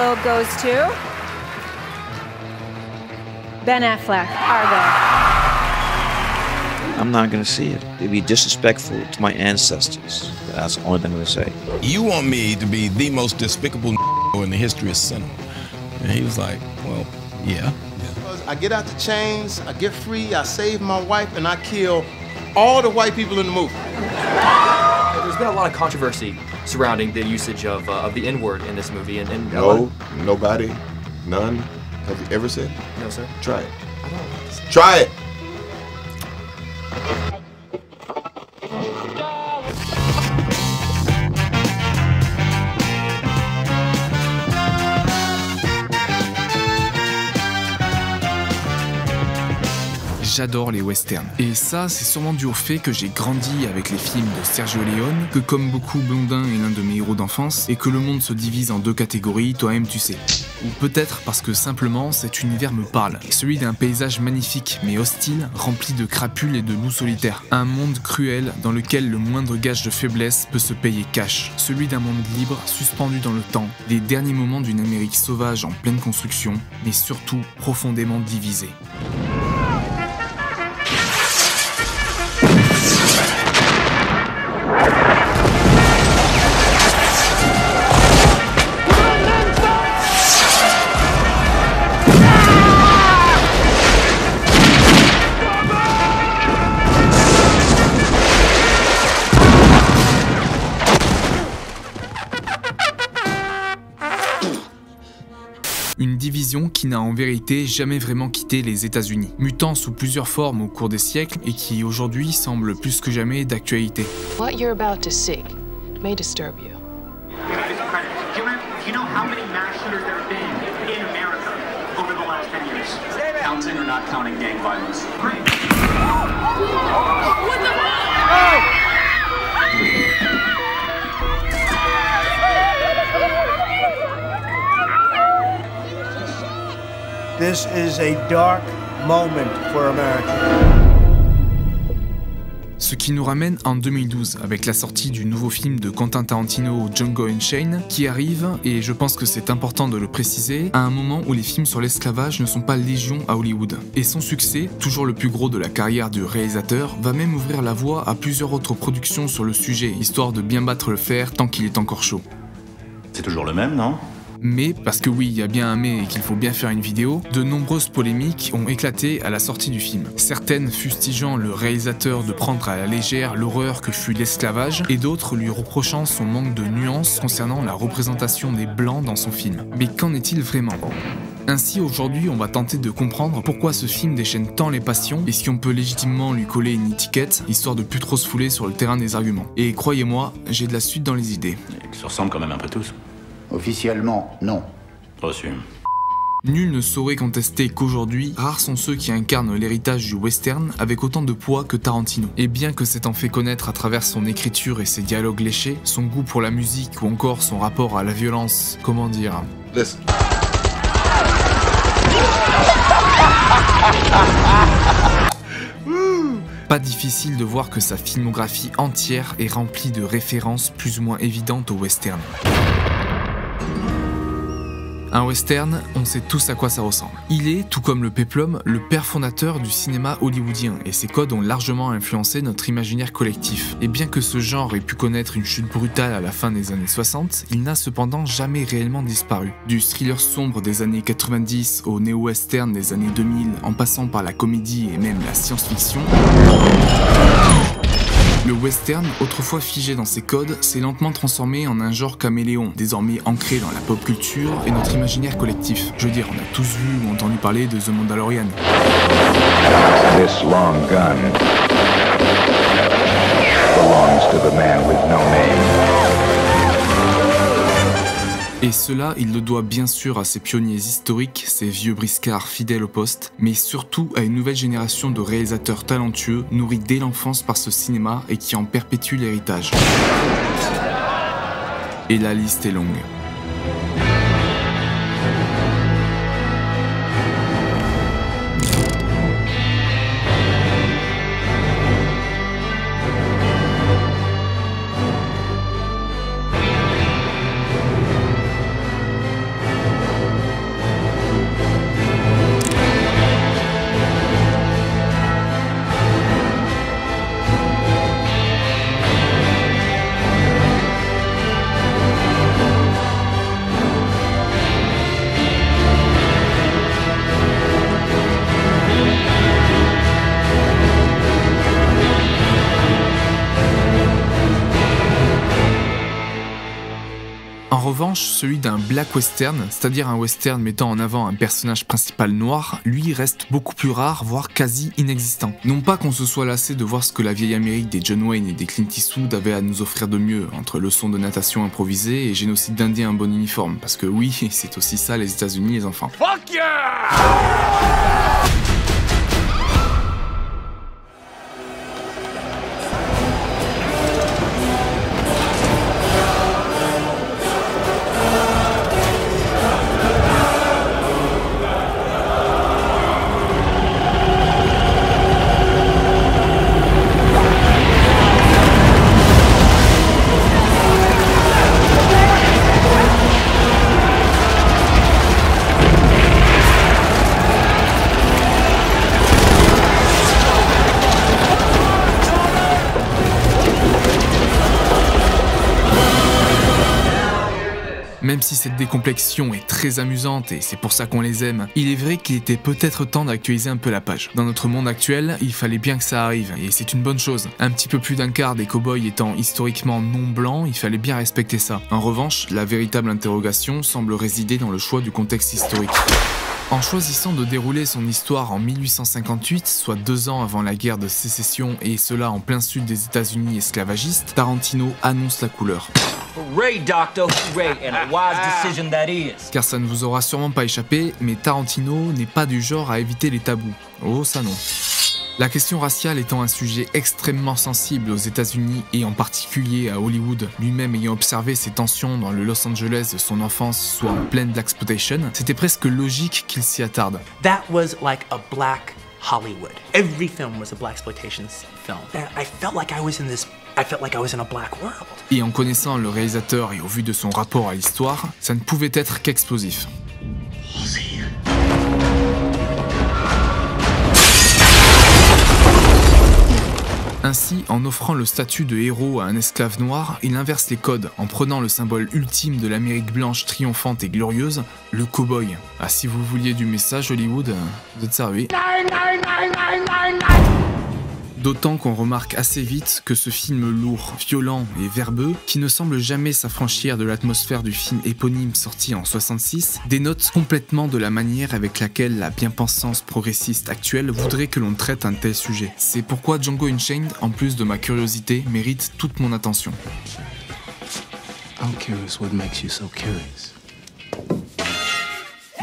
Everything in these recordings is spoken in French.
Solo goes to Ben Affleck, Argo. I'm not gonna see it. It'd be disrespectful to my ancestors. That's the only thing I'm gonna say. You want me to be the most despicable in the history of cinema? And he was like, well, yeah. I get out the chains, I get free, I save my wife, and I kill all the white people in the movie. There's been a lot of controversy surrounding the usage of the N-word in this movie. And no, nobody, none. Have you ever said? No, sir. Try it. I don't want to say. Try it. J'adore les westerns. Et ça, c'est sûrement dû au fait que j'ai grandi avec les films de Sergio Leone, que comme beaucoup, Blondin est l'un de mes héros d'enfance, et que le monde se divise en deux catégories, toi-même tu sais. Ou peut-être parce que simplement cet univers me parle, celui d'un paysage magnifique mais hostile, rempli de crapules et de loups solitaires. Un monde cruel dans lequel le moindre gage de faiblesse peut se payer cash. Celui d'un monde libre, suspendu dans le temps, les derniers moments d'une Amérique sauvage en pleine construction, mais surtout profondément divisée. Une division qui n'a en vérité jamais vraiment quitté les États-Unis, mutant sous plusieurs formes au cours des siècles et qui aujourd'hui semble plus que jamais d'actualité. What you're about to see may disturb you. Do you know how many mass shooters there have been in America over the last 10 years? Counting or not counting gang violence? Great. What the fuck? This is a dark moment for America. Ce qui nous ramène en 2012 avec la sortie du nouveau film de Quentin Tarantino, Django Unchained, qui arrive, et je pense que c'est important de le préciser, à un moment où les films sur l'esclavage ne sont pas légion à Hollywood. Et son succès, toujours le plus gros de la carrière du réalisateur, va même ouvrir la voie à plusieurs autres productions sur le sujet, histoire de bien battre le fer tant qu'il est encore chaud. C'est toujours le même, non ? Mais, parce que oui, il y a bien un mais et qu'il faut bien faire une vidéo, de nombreuses polémiques ont éclaté à la sortie du film. Certaines fustigeant le réalisateur de prendre à la légère l'horreur que fut l'esclavage, et d'autres lui reprochant son manque de nuances concernant la représentation des blancs dans son film. Mais qu'en est-il vraiment ? Ainsi, aujourd'hui, on va tenter de comprendre pourquoi ce film déchaîne tant les passions et si on peut légitimement lui coller une étiquette, histoire de plus trop se fouler sur le terrain des arguments. Et croyez-moi, j'ai de la suite dans les idées. Ils se ressemblent quand même un peu tous. Officiellement, non. Reçu. Nul ne saurait contester qu'aujourd'hui, rares sont ceux qui incarnent l'héritage du western avec autant de poids que Tarantino. Et bien que s'étant fait connaître à travers son écriture et ses dialogues léchés, son goût pour la musique ou encore son rapport à la violence, comment dire... Listen. Pas difficile de voir que sa filmographie entière est remplie de références plus ou moins évidentes au western. Un western, on sait tous à quoi ça ressemble. Il est, tout comme le péplum, le père fondateur du cinéma hollywoodien, et ses codes ont largement influencé notre imaginaire collectif. Et bien que ce genre ait pu connaître une chute brutale à la fin des années 60, il n'a cependant jamais réellement disparu. Du thriller sombre des années 90 au néo-western des années 2000, en passant par la comédie et même la science-fiction, le western, autrefois figé dans ses codes, s'est lentement transformé en un genre caméléon, désormais ancré dans la pop culture et notre imaginaire collectif. Je veux dire, on a tous vu ou entendu parler de The Mandalorian. This long gun belongs to the man with no name. Et cela, il le doit bien sûr à ses pionniers historiques, ces vieux briscards fidèles au poste, mais surtout à une nouvelle génération de réalisateurs talentueux, nourris dès l'enfance par ce cinéma et qui en perpétuent l'héritage. Et la liste est longue. revanche, celui d'un black western, c'est-à-dire un western mettant en avant un personnage principal noir, lui reste beaucoup plus rare, voire quasi inexistant. Non pas qu'on se soit lassé de voir ce que la vieille Amérique des John Wayne et des Clint Eastwood avait à nous offrir de mieux, entre leçons de natation improvisées et génocide d'Indiens en bon uniforme, parce que oui, c'est aussi ça les États-Unis, les enfants. Fuck yeah! Même si cette décomplexion est très amusante et c'est pour ça qu'on les aime, il est vrai qu'il était peut-être temps d'actualiser un peu la page. Dans notre monde actuel, il fallait bien que ça arrive, et c'est une bonne chose. Un petit peu plus d'un quart des cow-boys étant historiquement non blancs, il fallait bien respecter ça. En revanche, la véritable interrogation semble résider dans le choix du contexte historique. En choisissant de dérouler son histoire en 1858, soit 2 ans avant la guerre de sécession et cela en plein sud des États-Unis esclavagistes, Tarantino annonce la couleur. Hooray, Doctor, hooray, and a wise decision that is. Car ça ne vous aura sûrement pas échappé, mais Tarantino n'est pas du genre à éviter les tabous. Oh ça non. La question raciale étant un sujet extrêmement sensible aux États-Unis et en particulier à Hollywood, lui-même ayant observé ces tensions dans le Los Angeles de son enfance, soit en pleine blaxploitation, c'était presque logique qu'il s'y attarde. That was like a black Hollywood. Every film was a blaxploitation film. And I felt like I was in a black world. Et en connaissant le réalisateur et au vu de son rapport à l'histoire, ça ne pouvait être qu'explosif. Ainsi, en offrant le statut de héros à un esclave noir, il inverse les codes en prenant le symbole ultime de l'Amérique blanche triomphante et glorieuse, le cow-boy. Ah, si vous vouliez du message Hollywood, vous êtes servi. D'autant qu'on remarque assez vite que ce film lourd, violent et verbeux, qui ne semble jamais s'affranchir de l'atmosphère du film éponyme sorti en 66, dénote complètement de la manière avec laquelle la bien-pensance progressiste actuelle voudrait que l'on traite un tel sujet. C'est pourquoi Django Unchained, en plus de ma curiosité, mérite toute mon attention. I'm curious what makes you so curious.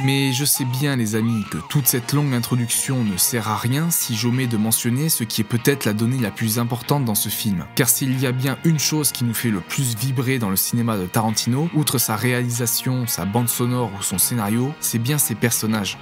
Mais je sais bien les amis que toute cette longue introduction ne sert à rien si j'omets de mentionner ce qui est peut-être la donnée la plus importante dans ce film. Car s'il y a bien une chose qui nous fait le plus vibrer dans le cinéma de Tarantino, outre sa réalisation, sa bande sonore ou son scénario, c'est bien ses personnages.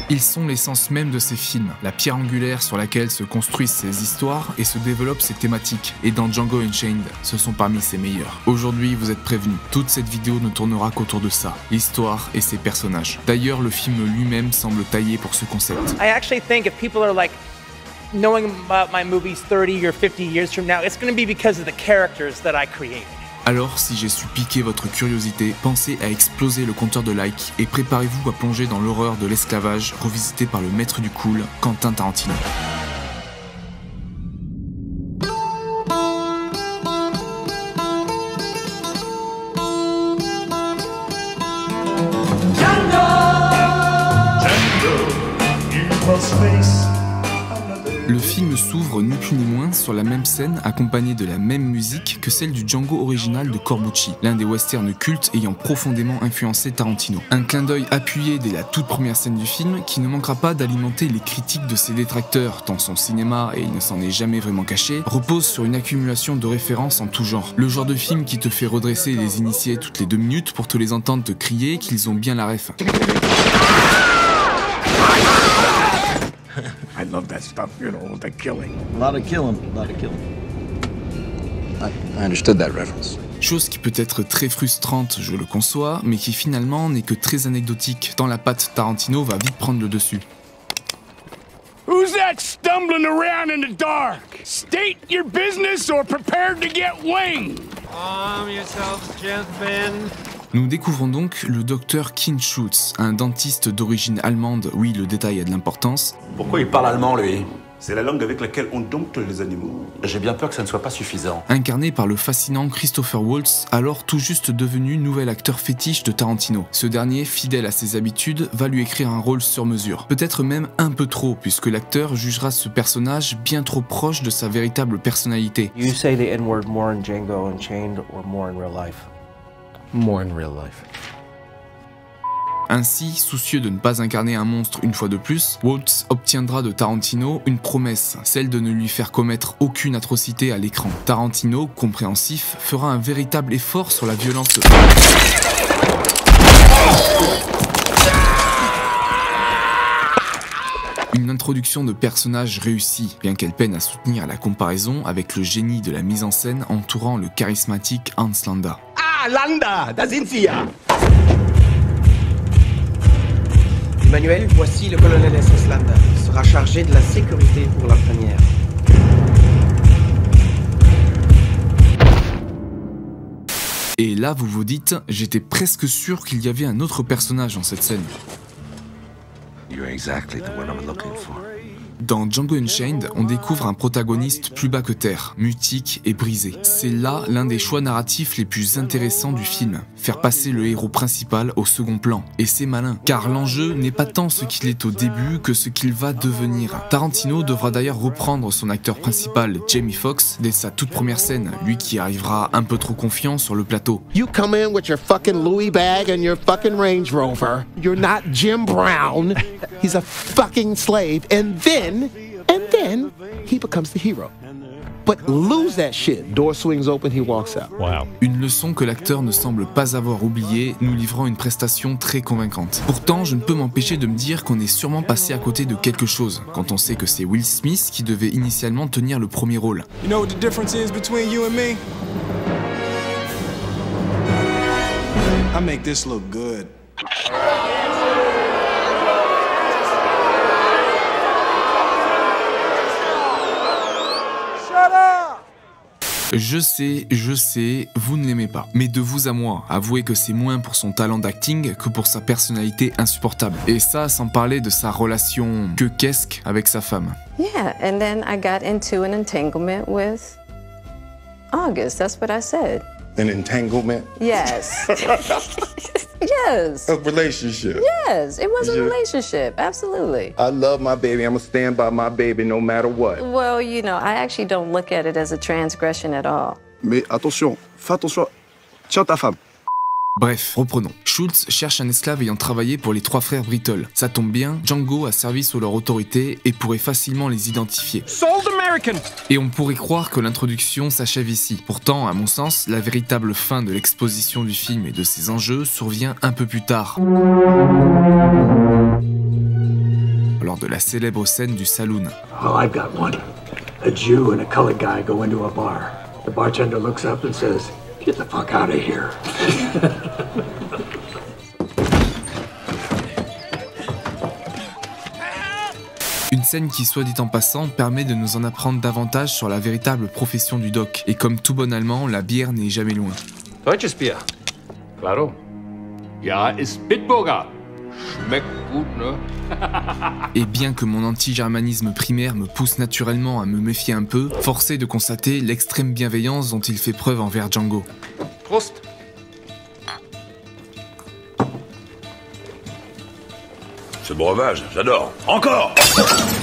Ils sont l'essence même de ces films, la pierre angulaire sur laquelle se construisent ses histoires et se développent ses thématiques. Et dans Django Unchained, ce sont parmi ses meilleurs. Aujourd'hui, vous êtes prévenus, toute cette vidéo ne tournera qu'autour de ça, l'histoire et ses personnages. D'ailleurs, le film lui-même semble taillé pour ce concept. I actually think if people are like knowing about my movies 30 or 50 years from now, it's going to be because of the characters that I created. Alors, si j'ai su piquer votre curiosité, pensez à exploser le compteur de likes et préparez-vous à plonger dans l'horreur de l'esclavage revisité par le maître du cool, Quentin Tarantino. Le film s'ouvre ni plus ni moins sur la même scène accompagnée de la même musique que celle du Django original de Corbucci, l'un des westerns cultes ayant profondément influencé Tarantino. Un clin d'œil appuyé dès la toute première scène du film qui ne manquera pas d'alimenter les critiques de ses détracteurs tant son cinéma, et il ne s'en est jamais vraiment caché, repose sur une accumulation de références en tout genre. Le genre de film qui te fait redresser les initiés toutes les 2 minutes pour te les entendre te crier qu'ils ont bien la ref. I love that stuff, you know, the killing. A lot of killing. I understood that reference. Chose qui peut être très frustrante, je le conçois, mais qui finalement n'est que très anecdotique, tant la patte Tarantino va vite prendre le dessus. Who's that stumbling around in the dark? State your business or prepare to get winged. Calm yourself, gentlemen. Nous découvrons donc le docteur Kin Schutz, un dentiste d'origine allemande, oui le détail a de l'importance. Pourquoi il parle allemand lui? C'est la langue avec laquelle on dompte les animaux. J'ai bien peur que ça ne soit pas suffisant. Incarné par le fascinant Christopher Waltz, alors tout juste devenu nouvel acteur fétiche de Tarantino. Ce dernier, fidèle à ses habitudes, va lui écrire un rôle sur mesure. Peut-être même un peu trop, puisque l'acteur jugera ce personnage bien trop proche de sa véritable personnalité. You say the N-word more in Django Unchained or more in real life? More in real life. Ainsi, soucieux de ne pas incarner un monstre une fois de plus, Waltz obtiendra de Tarantino une promesse, celle de ne lui faire commettre aucune atrocité à l'écran. Tarantino, compréhensif, fera un véritable effort sur la violence. Une introduction de personnage réussie, bien qu'elle peine à soutenir la comparaison avec le génie de la mise en scène entourant le charismatique Hans Landa. Ah, Landa, da sind Sie ja! Emmanuel, voici le colonel SS Landa. Il sera chargé de la sécurité pour la première. Et là, vous vous dites, j'étais presque sûr qu'il y avait un autre personnage dans cette scène. You're exactly the one I'm looking for. Dans Django Unchained, on découvre un protagoniste plus bas que terre, mutique et brisé. C'est là l'un des choix narratifs les plus intéressants du film, faire passer le héros principal au second plan. Et c'est malin, car l'enjeu n'est pas tant ce qu'il est au début que ce qu'il va devenir. Tarantino devra d'ailleurs reprendre son acteur principal, Jamie Foxx, dès sa toute première scène, lui qui arrivera un peu trop confiant sur le plateau. You come in with your fucking Louis bag and your fucking Range Rover. You're not Jim Brown. He's a fucking slave. And then he becomes the hero. But lose that shit. Door swings open, he walks out. Wow. Une leçon que l'acteur ne semble pas avoir oubliée, nous livrant une prestation très convaincante. Pourtant, je ne peux m'empêcher de me dire qu'on est sûrement passé à côté de quelque chose, quand on sait que c'est Will Smith qui devait initialement tenir le premier rôle. You know what the difference is between you and me? I make this look good. Je sais, vous ne l'aimez pas. Mais de vous à moi, avouez que c'est moins pour son talent d'acting que pour sa personnalité insupportable. Et ça, sans parler de sa relation quequesque avec sa femme. Yeah, and then I got into an entanglement with August. That's what I said. An entanglement? Yes. Yes. A relationship? Yes, it was a relationship, absolutely. I love my baby. I'm gonna stand by my baby no matter what. Well, you know, I actually don't look at it as a transgression at all. Mais attention, fais attention. Tiens ta femme. Bref, reprenons. Schultz cherche un esclave ayant travaillé pour les trois frères Brittle. Ça tombe bien, Django a servi sous leur autorité et pourrait facilement les identifier. Sold American! Et on pourrait croire que l'introduction s'achève ici. Pourtant, à mon sens, la véritable fin de l'exposition du film et de ses enjeux survient un peu plus tard. Lors de la célèbre scène du saloon. Oh, I've got one. A Jew and a colored guy go into a bar. The bartender looks up and says, "Get the fuck out of here." Une scène qui, soit dit en passant, permet de nous en apprendre davantage sur la véritable profession du doc. Et comme tout bon allemand, la bière n'est jamais loin. Deutsches Bier. Claro. Ja, ist Bitburger. Schmeckt gut, ne? Et bien que mon anti-germanisme primaire me pousse naturellement à me méfier un peu, force est de constater l'extrême bienveillance dont il fait preuve envers Django. Prost. Ce breuvage, j'adore. Encore!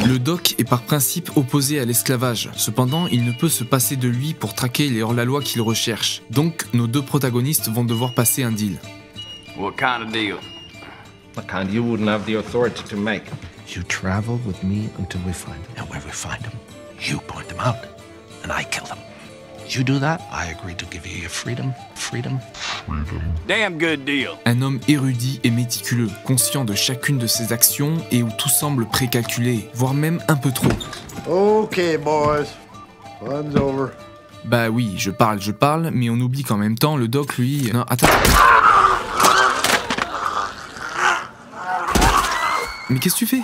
Le doc est par principe opposé à l'esclavage. Cependant, il ne peut se passer de lui pour traquer les hors-la-loi qu'il recherche. Donc, nos deux protagonistes vont devoir passer un deal. What kind of deal? What kind you wouldn't have the authority to make. You travel with me until we find them. And where we find them, you point them out, and I kill them. You do that, I agree to give you your freedom. Damn good deal. Un homme érudit et méticuleux, conscient de chacune de ses actions et où tout semble précalculé, voire même un peu trop. Okay, boys. Fun's over. Bah oui, je parle, mais on oublie qu'en même temps, le doc, lui... Non, attends... Mais qu'est-ce que tu fais?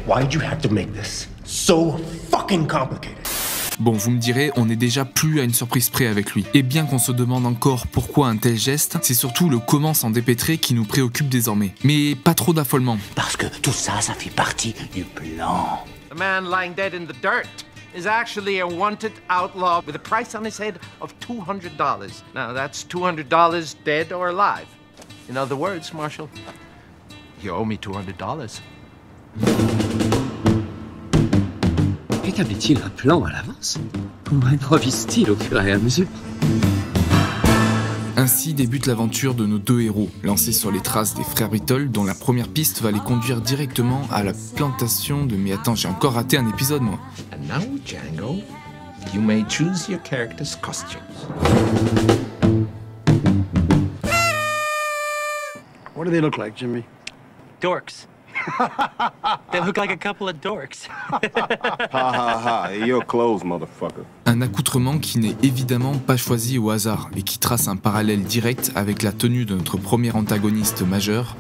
Why'd you have to make this so fucking complicated? Bon, vous me direz, on n'est déjà plus à une surprise près avec lui. Et bien qu'on se demande encore pourquoi un tel geste, c'est surtout le comment s'en dépêtrer qui nous préoccupe désormais. Mais pas trop d'affolement. Parce que tout ça, ça fait partie du plan. The man lying dead in the dirt is actually a wanted outlaw with a price on his head of $200. Now, that's $200 dead or alive. In other words, Marshal, you owe me $200. Établit-il un plan à l'avance? Comment improvise-t-il au fur et à mesure? Ainsi débute l'aventure de nos deux héros, lancés sur les traces des frères Riddle, dont la première piste va les conduire directement à la plantation de... Mais attends, j'ai encore raté un épisode, moi. And now, Django, you may choose your character's costumes. What do they look like, Jimmy? Dorks. They look like a couple of dorks. Ha ha ha, your clothes, motherfucker. Un accoutrement qui n'est évidemment pas choisi au hasard et qui trace un parallèle direct avec la tenue de notre premier antagoniste majeur,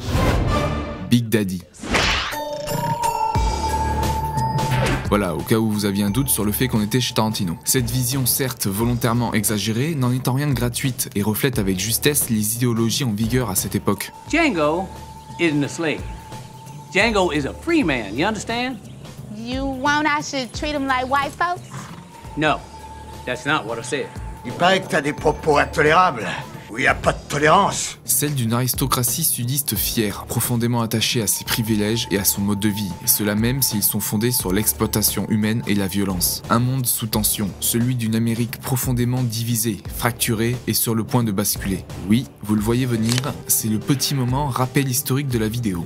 Big Daddy. Voilà, au cas où vous aviez un doute sur le fait qu'on était chez Tarantino. Cette vision, certes volontairement exagérée, n'en est en rien gratuite et reflète avec justesse les idéologies en vigueur à cette époque. Django isn't a slave. Django is a free man, you understand? You want I should treat him like white folks? No, that's not what I said. Il paraît que t'as des propos intolérables, où il n'y a pas de tolérance. Celle d'une aristocratie sudiste fière, profondément attachée à ses privilèges et à son mode de vie, et cela même s'ils sont fondés sur l'exploitation humaine et la violence. Un monde sous tension, celui d'une Amérique profondément divisée, fracturée et sur le point de basculer. Oui, vous le voyez venir, c'est le petit moment rappel historique de la vidéo.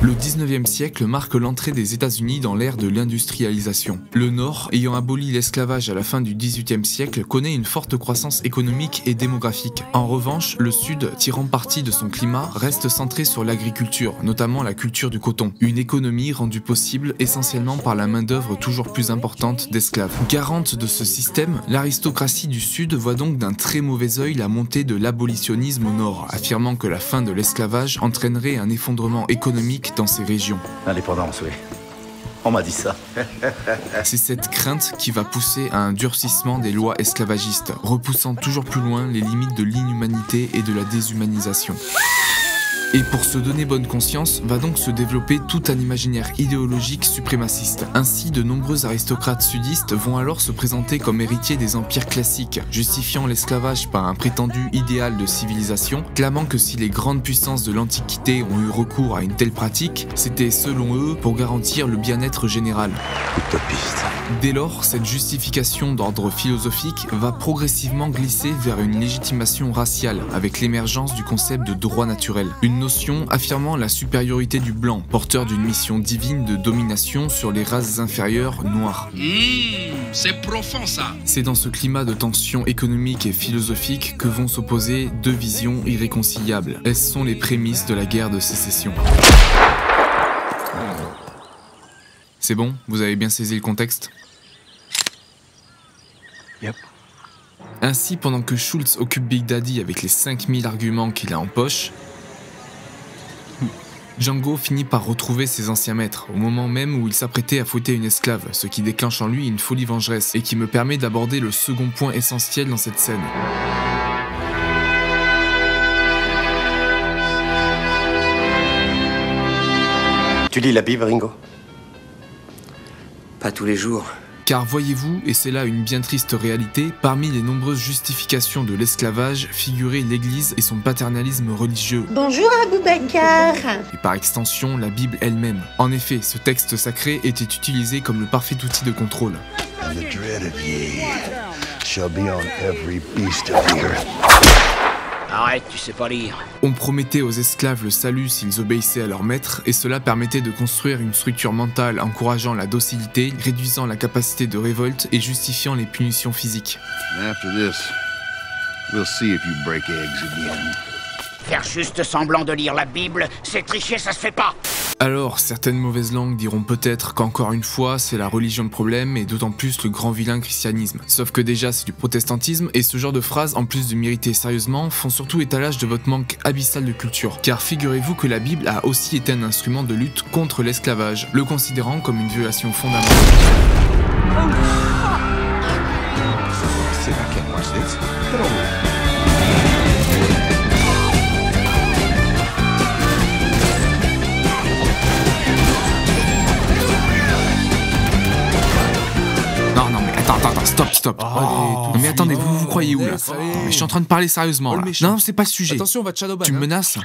Le 19e siècle marque l'entrée des États-Unis dans l'ère de l'industrialisation. Le Nord, ayant aboli l'esclavage à la fin du 18e siècle, connaît une forte croissance économique et démographique. En revanche, le Sud, tirant parti de son climat, reste centré sur l'agriculture, notamment la culture du coton. Une économie rendue possible essentiellement par la main-d'œuvre toujours plus importante d'esclaves. Garante de ce système, l'aristocratie du Sud voit donc d'un très mauvais œil la montée de l'abolitionnisme au Nord, affirmant que la fin de l'esclavage entraînerait un effondrement économique dans ces régions. L'indépendance, oui. On m'a dit ça. C'est cette crainte qui va pousser à un durcissement des lois esclavagistes, repoussant toujours plus loin les limites de l'inhumanité et de la déshumanisation. Et pour se donner bonne conscience, va donc se développer tout un imaginaire idéologique suprémaciste. Ainsi, de nombreux aristocrates sudistes vont alors se présenter comme héritiers des empires classiques, justifiant l'esclavage par un prétendu idéal de civilisation, clamant que si les grandes puissances de l'Antiquité ont eu recours à une telle pratique, c'était selon eux pour garantir le bien-être général. Utopiste. Dès lors, cette justification d'ordre philosophique va progressivement glisser vers une légitimation raciale, avec l'émergence du concept de droit naturel. Une notion affirmant la supériorité du blanc, porteur d'une mission divine de domination sur les races inférieures noires. C'est profond ça. C'est dans ce climat de tension économique et philosophique que vont s'opposer deux visions irréconciliables. Elles sont les prémices de la guerre de sécession. C'est bon, vous avez bien saisi le contexte? Yep. Ainsi, pendant que Schultz occupe Big Daddy avec les 5000 arguments qu'il a en poche, Django finit par retrouver ses anciens maîtres, au moment même où il s'apprêtait à fouetter une esclave, ce qui déclenche en lui une folie vengeresse, et qui me permet d'aborder le second point essentiel dans cette scène. Tu lis la Bible, Ringo? Pas tous les jours. Car voyez-vous, et c'est là une bien triste réalité, parmi les nombreuses justifications de l'esclavage figurait l'Église et son paternalisme religieux. Bonjour Aboubacar. Et par extension, la Bible elle-même. En effet, ce texte sacré était utilisé comme le parfait outil de contrôle. And the dread of ye shall be on every beast of the earth. Arrête, tu sais pas lire. On promettait aux esclaves le salut s'ils obéissaient à leur maître, et cela permettait de construire une structure mentale encourageant la docilité, réduisant la capacité de révolte et justifiant les punitions physiques. And after this, we'll see if you break eggs again. Faire juste semblant de lire la Bible, c'est tricher, ça se fait pas. Alors, certaines mauvaises langues diront peut-être qu'encore une fois, c'est la religion le problème et d'autant plus le grand vilain christianisme. Sauf que déjà, c'est du protestantisme et ce genre de phrases, en plus de mériter sérieusement, font surtout étalage de votre manque abyssal de culture. Car figurez-vous que la Bible a aussi été un instrument de lutte contre l'esclavage, le considérant comme une violation fondamentale. Stop. Non mais attendez, vous croyez où là? Non, mais je suis en train de parler sérieusement là. Non, c'est pas le sujet. Attention, on va te shadowban. Tu me menaces?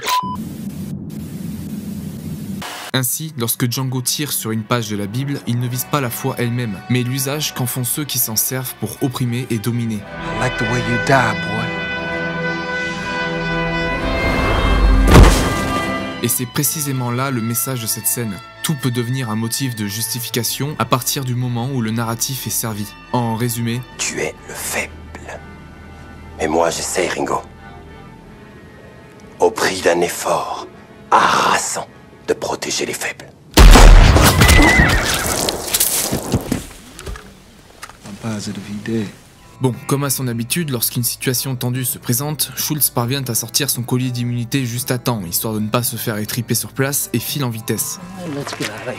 Ainsi, lorsque Django tire sur une page de la Bible, il ne vise pas la foi elle-même, mais l'usage qu'en font ceux qui s'en servent pour opprimer et dominer. I like the way you die, boy. Et c'est précisément là le message de cette scène. Tout peut devenir un motif de justification à partir du moment où le narratif est servi. En résumé, tu es le faible. Mais moi j'essaie, Ringo. Au prix d'un effort harassant de protéger les faibles. I'm positive he did. Bon, comme à son habitude, lorsqu'une situation tendue se présente, Schultz parvient à sortir son collier d'immunité juste à temps, histoire de ne pas se faire étriper sur place, et file en vitesse. Let's get out of here.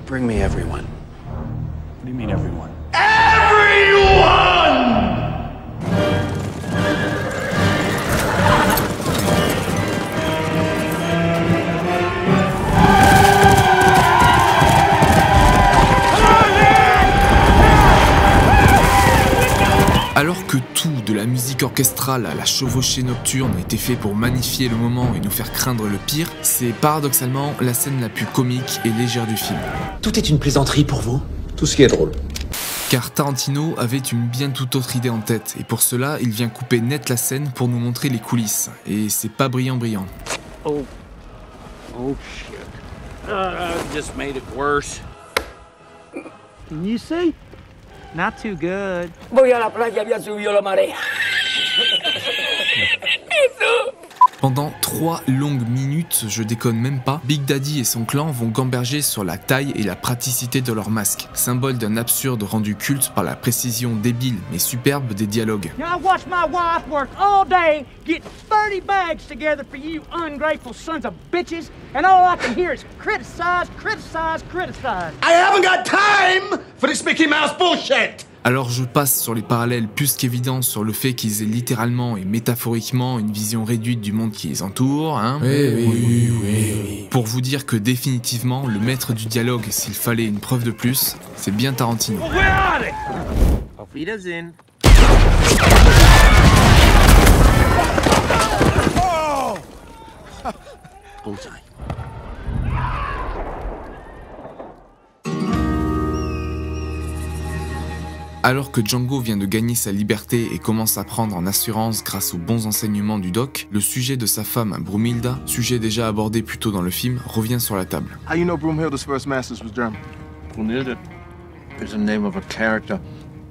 Bring me everyone. What do you mean, everyone? Alors que tout, de la musique orchestrale à la chevauchée nocturne, a été fait pour magnifier le moment et nous faire craindre le pire, c'est paradoxalement la scène la plus comique et légère du film. Tout est une plaisanterie pour vous? Tout ce qui est drôle. Car Tarantino avait une bien toute autre idée en tête, et pour cela, il vient couper net la scène pour nous montrer les coulisses. Et c'est pas brillant. Oh shit. Just made it worse. Can you see? Not too good. Voy a la playa, había subido la marea. Pendant 3 longues minutes, je déconne même pas, Big Daddy et son clan vont gamberger sur la taille et la praticité de leur masque, symbole d'un absurde rendu culte par la précision débile mais superbe des dialogues. Now I watched my wife work all day, get 30 bags together for you ungrateful sons of bitches, and all I can hear is criticize. I haven't got time for this Mickey Mouse bullshit! Alors je passe sur les parallèles plus qu'évidents sur le fait qu'ils aient littéralement et métaphoriquement une vision réduite du monde qui les entoure, hein. Oui. Pour vous dire que définitivement, le maître du dialogue, s'il fallait une preuve de plus, c'est bien Tarantino. Auf Wiedersehen. Bullseye. Alors que Django vient de gagner sa liberté et commence à prendre en assurance grâce aux bons enseignements du doc, le sujet de sa femme Brumhilda, sujet déjà abordé plus tôt dans le film, revient sur la table. How you know Brumhilda's first masters was German? Brunhilde is the name of a character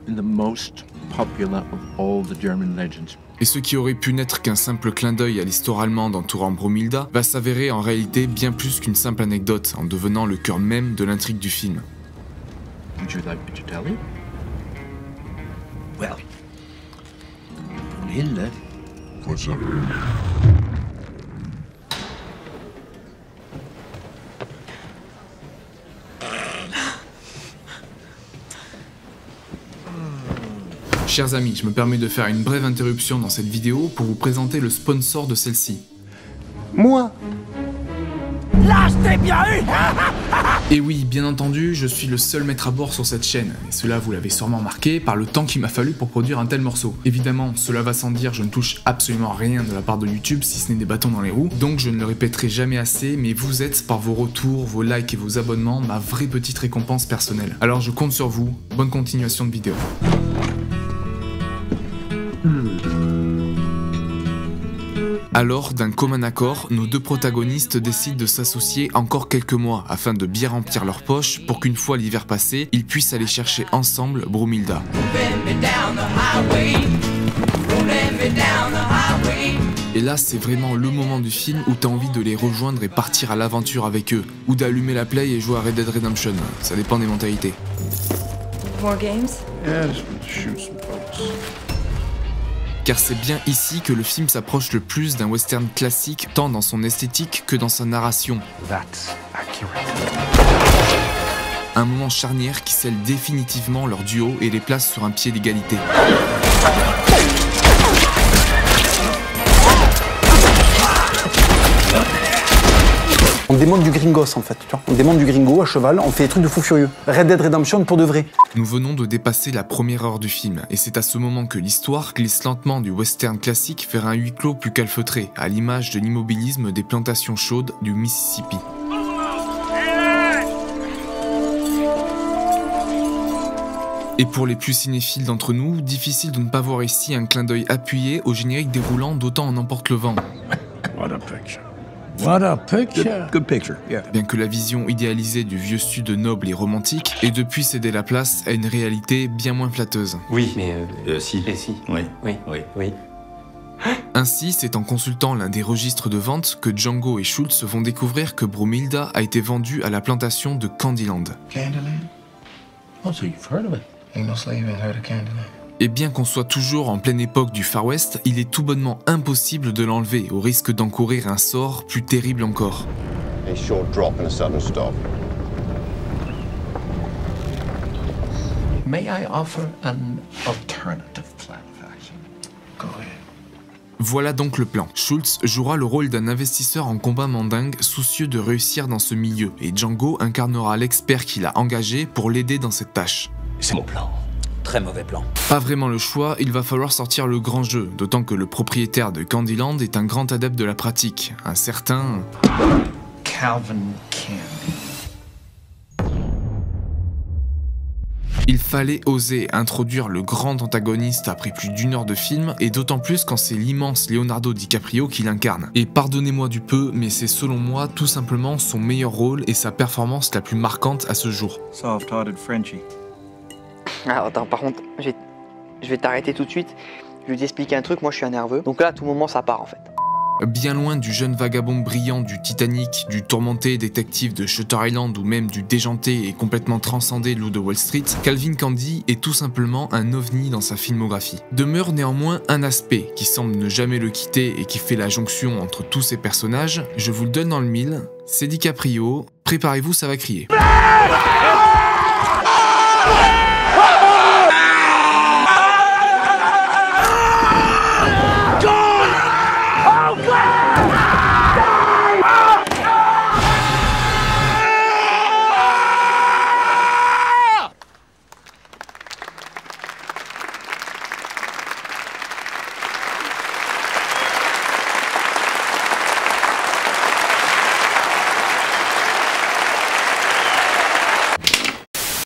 in the most popular of all the German legends. Et ce qui aurait pu n'être qu'un simple clin d'œil à l'histoire allemande entourant Brumhilda va s'avérer en réalité bien plus qu'une simple anecdote, en devenant le cœur même de l'intrigue du film. Would you like me to tell you? Well, Brunhilde was a... Chers amis, je me permets de faire une brève interruption dans cette vidéo pour vous présenter le sponsor de celle-ci. Moi. Là, je t'ai bien eu. Et oui, bien entendu, je suis le seul maître à bord sur cette chaîne, et cela vous l'avez sûrement marqué par le temps qu'il m'a fallu pour produire un tel morceau. Évidemment, cela va sans dire, je ne touche absolument rien de la part de YouTube, si ce n'est des bâtons dans les roues, donc je ne le répéterai jamais assez, mais vous êtes, par vos retours, vos likes et vos abonnements, ma vraie petite récompense personnelle. Alors je compte sur vous, bonne continuation de vidéo. Alors, d'un commun accord, nos deux protagonistes décident de s'associer encore quelques mois afin de bien remplir leurs poches pour qu'une fois l'hiver passé, ils puissent aller chercher ensemble Brumhilda. Et là, c'est vraiment le moment du film où t'as envie de les rejoindre et partir à l'aventure avec eux, ou d'allumer la play et jouer à Red Dead Redemption. Ça dépend des mentalités. More games? Yeah, just shoot some folks. Car c'est bien ici que le film s'approche le plus d'un western classique, tant dans son esthétique que dans sa narration. That's accurate. Un moment charnière qui scelle définitivement leur duo et les place sur un pied d'égalité. On démonte du gringos en fait, tu vois. On démonte du gringo à cheval, on fait des trucs de fou furieux. Red Dead Redemption pour de vrai. Nous venons de dépasser la première heure du film, et c'est à ce moment que l'histoire glisse lentement du western classique vers un huis clos plus calfeutré, à l'image de l'immobilisme des plantations chaudes du Mississippi. Et pour les plus cinéphiles d'entre nous, difficile de ne pas voir ici un clin d'œil appuyé au générique déroulant d'Autant en emporte le vent. What a picture. What a picture. Good picture, yeah. Bien que la vision idéalisée du vieux sud noble et romantique ait depuis cédé la place à une réalité bien moins flatteuse. Oui, mais si. Et si. Oui. Oui. Oui. Oui. Ainsi, c'est en consultant l'un des registres de vente que Django et Schultz vont découvrir que Bromilda a été vendue à la plantation de Candyland. Candyland? Oh, so you've heard of it. Ain't no slave ain't heard of Candyland. Et bien qu'on soit toujours en pleine époque du Far West, il est tout bonnement impossible de l'enlever, au risque d'encourir un sort plus terrible encore. A short drop and a sudden stop. May I offer an alternative plan of action? Go ahead. Voilà donc le plan. Schultz jouera le rôle d'un investisseur en combat mandingue soucieux de réussir dans ce milieu, et Django incarnera l'expert qu'il a engagé pour l'aider dans cette tâche. C'est mon plan. Très mauvais plan. Pas vraiment le choix, il va falloir sortir le grand jeu, d'autant que le propriétaire de Candyland est un grand adepte de la pratique, un certain... Calvin Candy. Il fallait oser introduire le grand antagoniste après plus d'1 heure de film, et d'autant plus quand c'est l'immense Leonardo DiCaprio qui l'incarne. Et pardonnez-moi du peu, mais c'est selon moi tout simplement son meilleur rôle et sa performance la plus marquante à ce jour. Soft-hearted Frenchie. Alors attends, par contre, je vais t'arrêter tout de suite. Je vais t'expliquer un truc, moi je suis un nerveux. Donc là, à tout moment, ça part en fait. Bien loin du jeune vagabond brillant du Titanic, du tourmenté détective de Shutter Island ou même du déjanté et complètement transcendé loup de Wall Street, Calvin Candy est tout simplement un ovni dans sa filmographie. Demeure néanmoins un aspect qui semble ne jamais le quitter et qui fait la jonction entre tous ces personnages. Je vous le donne dans le mille, c'est DiCaprio, préparez-vous, ça va crier.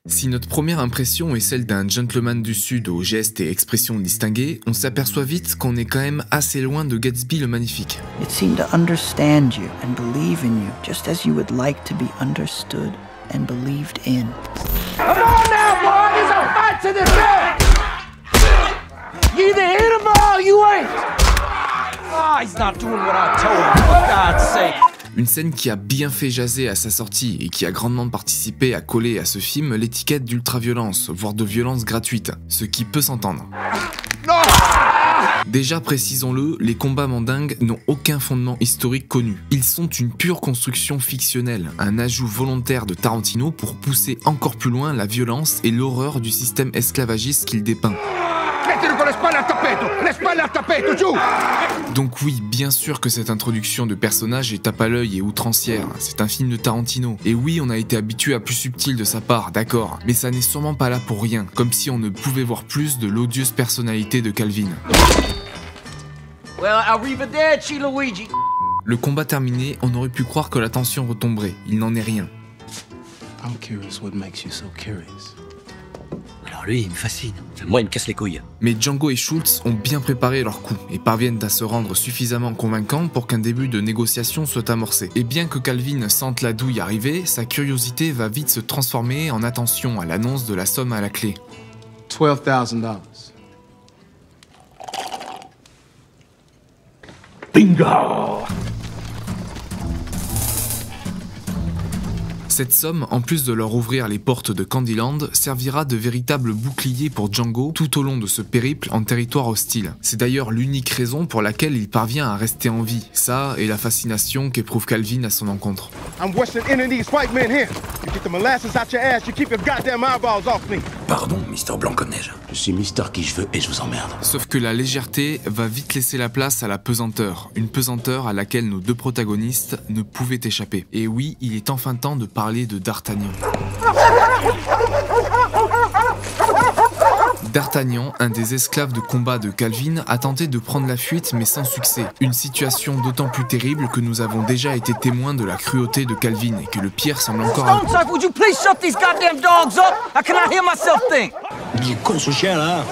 Si notre première impression est celle d'un gentleman du Sud aux gestes et expressions distingués, on s'aperçoit vite qu'on est quand même assez loin de Gatsby le Magnifique. It seemed to understand you and believe in you, just as you would like to be understood and believed in. Come on now, boy! There's a fight to the death! You either hit him or you ain't! Ah, he's not doing what I told him, for God's sake! Une scène qui a bien fait jaser à sa sortie et qui a grandement participé à coller à ce film l'étiquette d'ultra-violence, voire de violence gratuite, ce qui peut s'entendre. Déjà, précisons-le, les combats mandingues n'ont aucun fondement historique connu. Ils sont une pure construction fictionnelle, un ajout volontaire de Tarantino pour pousser encore plus loin la violence et l'horreur du système esclavagiste qu'il dépeint. Donc oui, bien sûr que cette introduction de personnages est tape à l'œil et outrancière, c'est un film de Tarantino. Et oui, on a été habitué à plus subtil de sa part, d'accord, mais ça n'est sûrement pas là pour rien, comme si on ne pouvait voir plus de l'odieuse personnalité de Calvin. Well, arrivederci, Luigi. Le combat terminé, on aurait pu croire que la tension retomberait, il n'en est rien. I'm curious what makes you so curious. Alors lui, il me fascine. Moi, il me casse les couilles. Mais Django et Schultz ont bien préparé leur coup et parviennent à se rendre suffisamment convaincants pour qu'un début de négociation soit amorcé. Et bien que Calvin sente la douille arriver, sa curiosité va vite se transformer en attention à l'annonce de la somme à la clé. $12,000. Bingo! Cette somme, en plus de leur ouvrir les portes de Candyland, servira de véritable bouclier pour Django tout au long de ce périple en territoire hostile. C'est d'ailleurs l'unique raison pour laquelle il parvient à rester en vie. Ça et la fascination qu'éprouve Calvin à son encontre. Pardon, Mr. Blanc-Neige. Je suis Mister qui je veux et je vous emmerde. Sauf que la légèreté va vite laisser la place à la pesanteur. Une pesanteur à laquelle nos deux protagonistes ne pouvaient échapper. Et oui, il est enfin temps de parler de D'Artagnan. D'Artagnan, un des esclaves de combat de Calvin, a tenté de prendre la fuite mais sans succès. Une situation d'autant plus terrible que nous avons déjà été témoins de la cruauté de Calvin et que le pire semble encore à... Would you please shut these goddamn dogs up? I cannot hear myself think. Il est con ce chien là.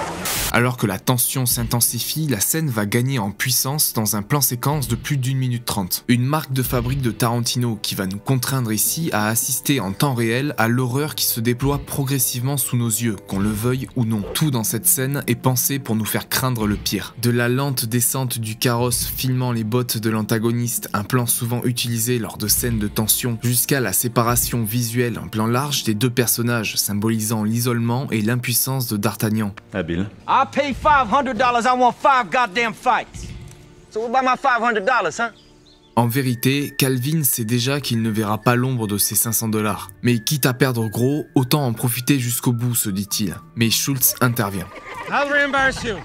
Alors que la tension s'intensifie, la scène va gagner en puissance dans un plan séquence de plus d'1 minute 30. Une marque de fabrique de Tarantino qui va nous contraindre ici à assister en temps réel à l'horreur qui se déploie progressivement sous nos yeux, qu'on le veuille ou non. Tout dans cette scène est pensé pour nous faire craindre le pire. De la lente descente du carrosse filmant les bottes de l'antagoniste, un plan souvent utilisé lors de scènes de tension, jusqu'à la séparation visuelle en plan large des deux personnages, symbolisant l'isolement et l'impuissance de D'Artagnan. Bill. I pay $500, I want 5 goddamn fights. So what about my $500, huh? En vérité, Calvin sait déjà qu'il ne verra pas l'ombre de ses $500. Mais quitte à perdre gros, autant en profiter jusqu'au bout, se dit-il. Mais Schultz intervient. I'll reimburse you.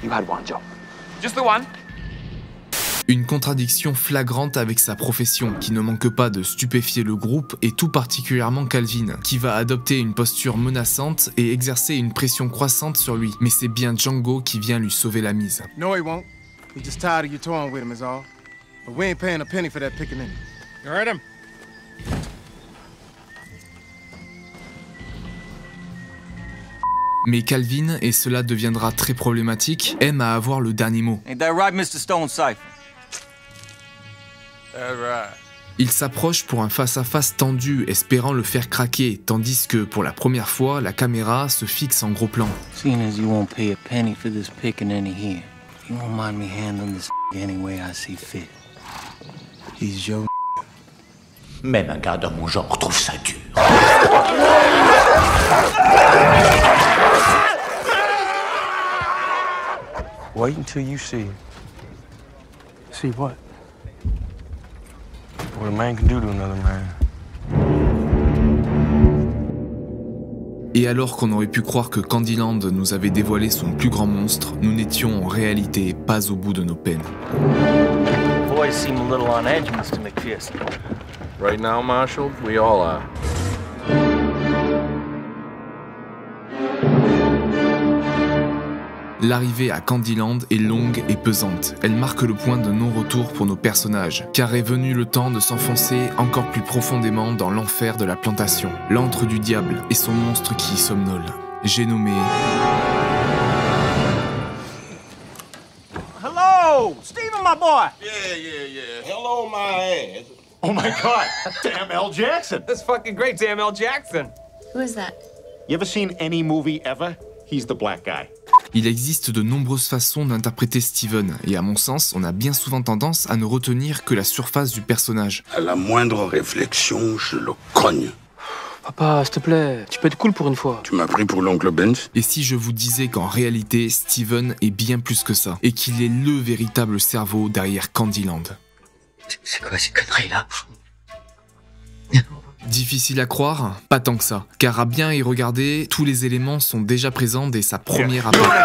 You had one job. Just the one. Une contradiction flagrante avec sa profession, qui ne manque pas de stupéfier le groupe, et tout particulièrement Calvin, qui va adopter une posture menaçante et exercer une pression croissante sur lui. Mais c'est bien Django qui vient lui sauver la mise. No, he won't. We're just tired of you toying with him is all. But we ain't paying a penny for that pickaninny. You heard him? Mais Calvin, et cela deviendra très problématique, aime à avoir le dernier mot. Ain't that right, Mr. Stone Cypher? Il s'approche pour un face-à-face tendu, espérant le faire craquer, tandis que, pour la première fois, la caméra se fixe en gros plan. Seeing as you won't pay a penny for this pickaninny here, you won't mind me handling this any way I see fit. He's your... Même un gars dans mon genre trouve ça dur. Wait until you see. See what? What a man can do to another man. Et alors qu'on aurait pu croire que Candyland nous avait dévoilé son plus grand monstre, nous n'étions en réalité pas au bout de nos peines. Boys seem a little on edge, Mr. McPherson. Right now, Marshal, we all are. L'arrivée à Candyland est longue et pesante. Elle marque le point de non-retour pour nos personnages, car est venu le temps de s'enfoncer encore plus profondément dans l'enfer de la plantation, l'antre du diable et son monstre qui y somnole. J'ai nommé... Hello! Steven, my boy! Yeah. Hello, my ass. Oh my God, damn L. Jackson. That's fucking great, damn L. Jackson. Who is that? You ever seen any movie ever? He's the black guy. Il existe de nombreuses façons d'interpréter Steven, et à mon sens, on a bien souvent tendance à ne retenir que la surface du personnage. À la moindre réflexion, je le cogne. Papa, s'il te plaît, tu peux être cool pour une fois. Tu m'as pris pour l'oncle Benz? Et si je vous disais qu'en réalité, Steven est bien plus que ça, et qu'il est le véritable cerveau derrière Candyland? C'est quoi ces conneries-là? Difficile à croire? Pas tant que ça. Car à bien y regarder, tous les éléments sont déjà présents dès sa première apparition.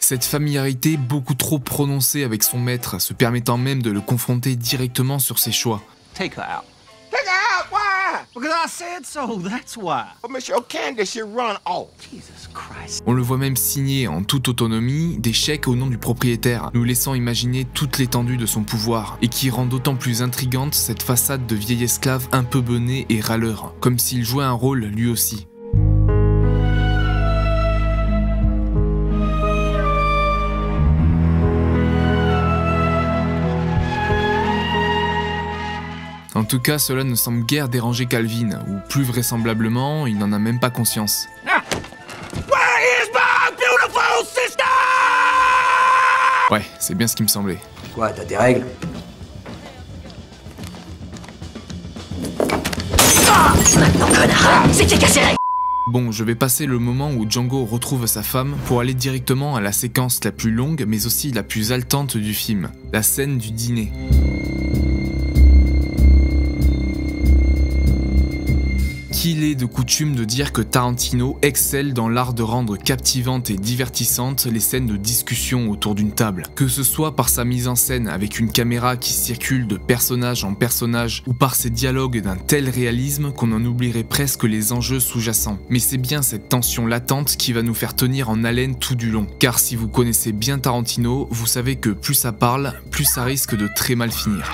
Cette familiarité beaucoup trop prononcée avec son maître, se permettant même de le confronter directement sur ses choix. Take her out. Take her out? Why? Because I said so, that's why. But Miss Candace, you run off. Jesus Christ. On le voit même signer en toute autonomie des chèques au nom du propriétaire, nous laissant imaginer toute l'étendue de son pouvoir, et qui rend d'autant plus intrigante cette façade de vieil esclave un peu bené et râleur, comme s'il jouait un rôle lui aussi. En tout cas, cela ne semble guère déranger Calvin, ou plus vraisemblablement, il n'en a même pas conscience. Ouais, c'est bien ce qui me semblait. Quoi, t'as des règles? C'est qui a cassé les règles? Bon, je vais passer le moment où Django retrouve sa femme pour aller directement à la séquence la plus longue mais aussi la plus haletante du film, la scène du dîner. Qu'il est de coutume de dire que Tarantino excelle dans l'art de rendre captivantes et divertissantes les scènes de discussion autour d'une table. Que ce soit par sa mise en scène avec une caméra qui circule de personnage en personnage ou par ses dialogues d'un tel réalisme qu'on en oublierait presque les enjeux sous-jacents. Mais c'est bien cette tension latente qui va nous faire tenir en haleine tout du long. Car si vous connaissez bien Tarantino, vous savez que plus ça parle, plus ça risque de très mal finir.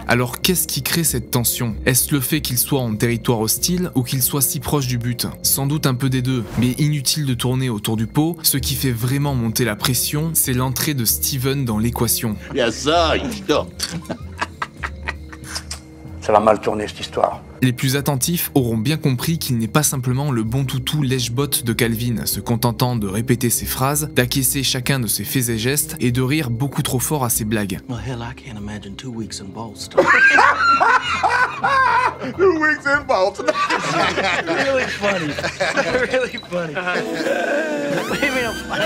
Alors qu'est-ce qui crée cette tension? Est-ce le fait qu'il soit en territoire hostile ou qu'il soit si proche du but? Sans doute un peu des deux, mais inutile de tourner autour du pot, ce qui fait vraiment monter la pression, c'est l'entrée de Steven dans l'équation. Ça va mal tourner cette histoire. Les plus attentifs auront bien compris qu'il n'est pas simplement le bon toutou lèche-botte de Calvin, se contentant de répéter ses phrases, d'acquiescer chacun de ses faits et gestes et de rire beaucoup trop fort à ses blagues. Well, hell, I can't imagine 2 weeks in Boston. 2 weeks in Boston. Really funny. Really funny. What do you mean I'm funny?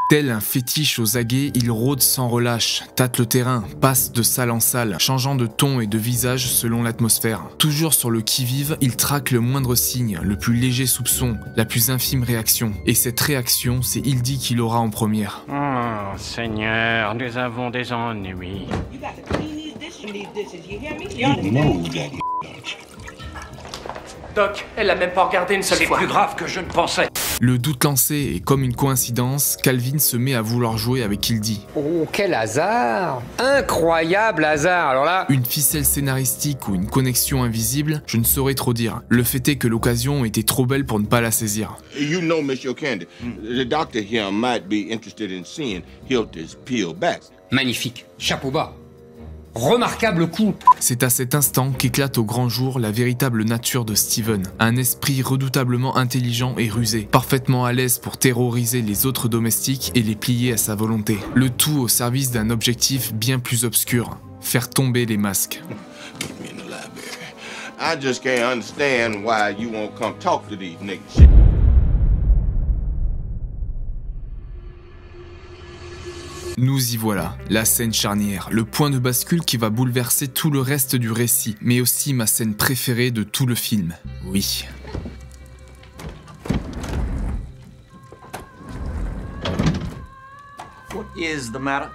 Tel un fétiche aux aguets, il rôde sans relâche, tâte le terrain, passe de salle en salle, changeant de ton et de visage selon l'atmosphère. Toujours sur le qui-vive, il traque le moindre signe, le plus léger soupçon, la plus infime réaction. Et cette réaction, c'est Hildy qui l'aura en première. Oh, Seigneur, nous avons des ennuis. Doc, elle l'a même pas regardé une seule fois. C'est plus grave que je ne pensais. Le doute lancé et comme une coïncidence, Calvin se met à vouloir jouer avec Hildy. Oh, quel hasard! Incroyable hasard, alors là... Une ficelle scénaristique ou une connexion invisible, je ne saurais trop dire. Le fait est que l'occasion était trop belle pour ne pas la saisir. You know, Miss Candy, the doctor here might be interested in seeing Hilda's peel back. Magnifique, chapeau bas. Remarquable coup. C'est à cet instant qu'éclate au grand jour la véritable nature de Steven. Un esprit redoutablement intelligent et rusé, parfaitement à l'aise pour terroriser les autres domestiques et les plier à sa volonté. Le tout au service d'un objectif bien plus obscur, faire tomber les masques. I just can't understand why you won't come talk to these niggas. Nous y voilà, la scène charnière, le point de bascule qui va bouleverser tout le reste du récit, mais aussi ma scène préférée de tout le film. Oui. What is the matter?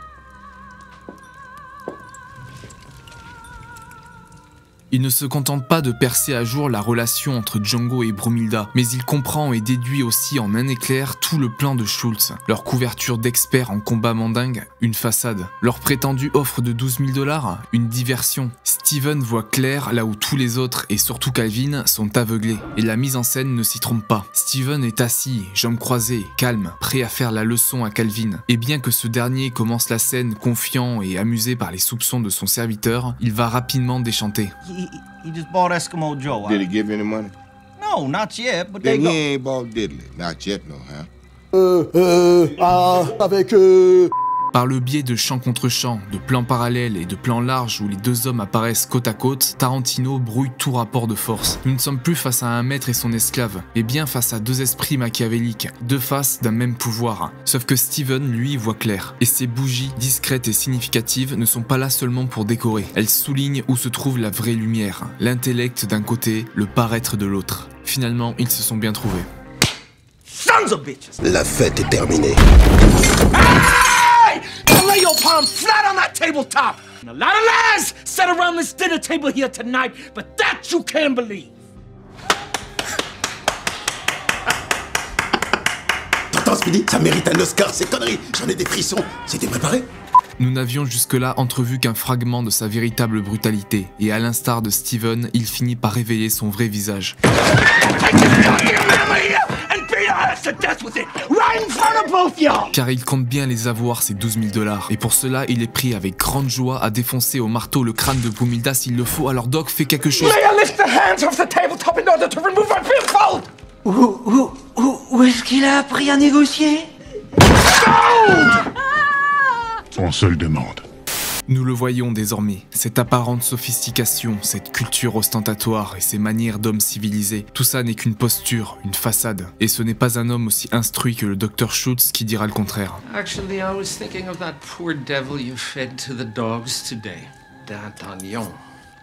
Il ne se contente pas de percer à jour la relation entre Django et Brumilda, mais il comprend et déduit aussi en un éclair tout le plan de Schultz. Leur couverture d'experts en combat mandingue, une façade. Leur prétendue offre de 12 000 $, une diversion. Steven voit clair là où tous les autres, et surtout Calvin, sont aveuglés. Et la mise en scène ne s'y trompe pas. Steven est assis, jambes croisées, calme, prêt à faire la leçon à Calvin. Et bien que ce dernier commence la scène confiant et amusé par les soupçons de son serviteur, il va rapidement déchanter. He just bought Eskimo Joe. Did he give you any money? No, not yet, but Then they he go. ain't bought diddly. Not yet, no, huh? Avec Par le biais de champ contre champ, de plans parallèles et de plans larges où les deux hommes apparaissent côte à côte, Tarantino brouille tout rapport de force. Nous ne sommes plus face à un maître et son esclave, mais bien face à deux esprits machiavéliques, deux faces d'un même pouvoir. Sauf que Steven, lui, voit clair. Et ces bougies, discrètes et significatives, ne sont pas là seulement pour décorer. Elles soulignent où se trouve la vraie lumière, l'intellect d'un côté, le paraître de l'autre. Finalement, ils se sont bien trouvés. Sons of bitches! La fête est terminée. Now lay your palm flat on that tabletop. And a lot of lies said around this dinner table here tonight, but that you can't believe. T'entends, Speedy? Ça mérite un Oscar, ces conneries. J'en ai des frissons. C'était préparé? Nous n'avions jusque-là entrevu qu'un fragment de sa véritable brutalité, et à l'instar de Steven, il finit par révéler son vrai visage. To death with it, right in front of both Car il compte bien les avoir, ces 12 000 $. Et pour cela, il est pris avec grande joie à défoncer au marteau le crâne de Brumilda s'il le faut. Alors Doc fait quelque chose. May I lift the hands off the tabletop in order to remove my billfold? Où est-ce qu'il a appris à négocier? Son seule demande. Nous le voyons désormais, cette apparente sophistication, cette culture ostentatoire et ces manières d'homme civilisé, tout ça n'est qu'une posture, une façade. Et ce n'est pas un homme aussi instruit que le Dr Schultz qui dira le contraire. Actually, I was thinking of that poor devil you fed to the dogs today, D'Artagnan.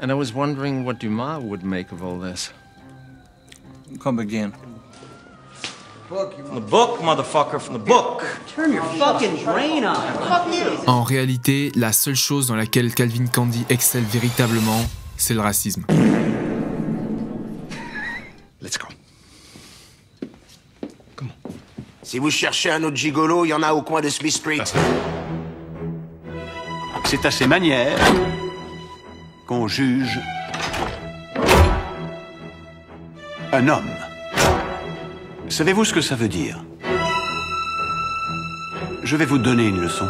And I was wondering what Dumas would make of all this. Come again. From the book, motherfucker, from the book. Turn your fucking brain on. Fuck you. En réalité, la seule chose dans laquelle Calvin Candie excelle véritablement, c'est le racisme. Let's go. Come on. Si vous cherchez un autre gigolo, il y en a au coin de Smith Street. C'est à ces manières qu'on juge un homme. Savez-vous ce que ça veut dire? Je vais vous donner une leçon.